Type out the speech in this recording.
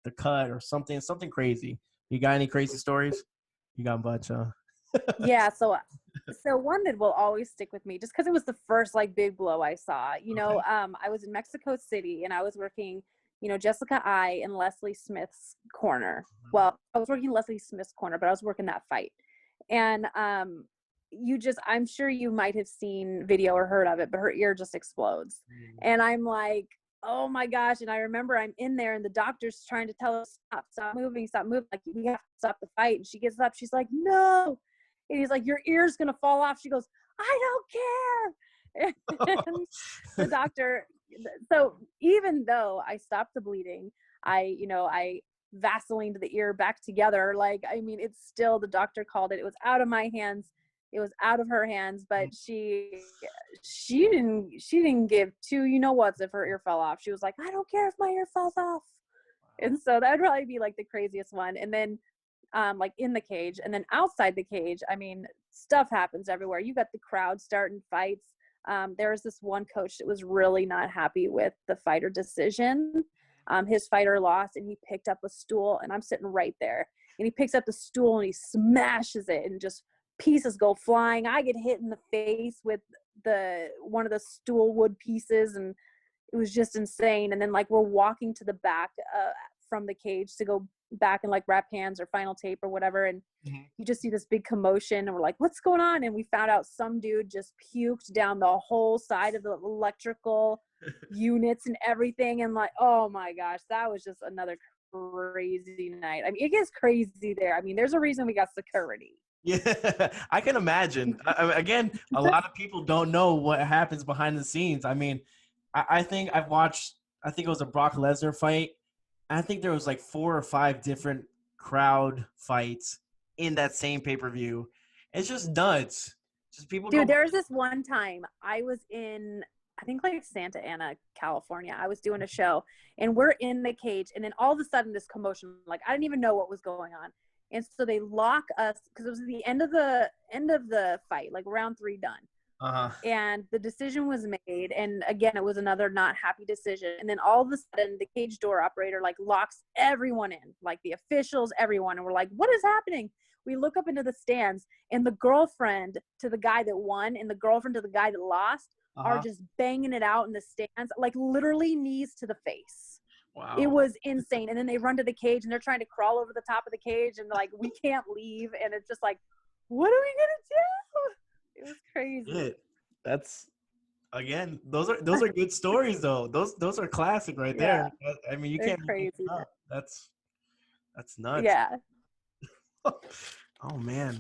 the cut or something crazy. You got any crazy stories? You got a bunch, huh? Yeah, so one that will always stick with me just because it was the first like big blow I saw. Okay. I was in Mexico City and I was working, Jessica I and Leslie Smith's corner. Well, I was working Leslie Smith's corner, but I was working that fight. And I'm sure you might have seen video or heard of it, but her ear just explodes. Mm. And I'm like, oh my gosh. And I remember I'm in there and the doctor's trying to tell us, stop moving, stop moving. Like, we have to stop the fight. And she gets up, she's like, no. And he's like, your ear's going to fall off. She goes, I don't care. And the doctor, so even though I stopped the bleeding, I Vaseline to the ear back together. Like, I mean, it's still, the doctor called it. It was out of my hands. It was out of her hands, but she didn't give two, whats if her ear fell off. She was like, I don't care if my ear falls off. And so that would probably be like the craziest one. And then like in the cage, and then outside the cage, I mean, stuff happens everywhere. You got the crowd starting fights. There was this one coach that was really not happy with the fighter decision. His fighter lost and he picked up a stool, and I'm sitting right there, and he picks up the stool and he smashes it and just pieces go flying. I get hit in the face with one of the stool wood pieces, and it was just insane. And then like we're walking to the back from the cage to go back and like wrap hands or final tape or whatever, and you just see this big commotion, and we're like, what's going on? And we found out some dude just puked down the whole side of the electrical units and everything. And like, oh my gosh, that was just another crazy night. I mean, it gets crazy there. I mean, there's a reason we got security. Yeah, I can imagine. Again, a lot of people don't know what happens behind the scenes. I mean, I think I've watched, I think it was a Brock Lesnar fight. I think there was like 4 or 5 different crowd fights in that same pay-per-view. It's just nuts. Just people Dude, go. there's this one time I was in, I think like Santa Ana, California. I was doing a show and we're in the cage, and then all of a sudden this commotion, like I didn't even know what was going on. And so they lock us because it was the end of the fight, like round 3 done. Uh-huh. And the decision was made, and again, it was another not happy decision. And then all of a sudden the cage door operator like locks everyone in, like the officials, everyone. And we're like, what is happening? We look up into the stands, and the girlfriend to the guy that won and the girlfriend to the guy that lost are just banging it out in the stands, like literally knees to the face. Wow. It was insane. And then they run to the cage and they're trying to crawl over the top of the cage, and like, we can't leave. And it's just like, what are we gonna do? It was crazy. Yeah, that's, again, those are good stories though. Those are classic right there. I mean, you They're can't make crazy. it up. That's nuts. Yeah. Oh man.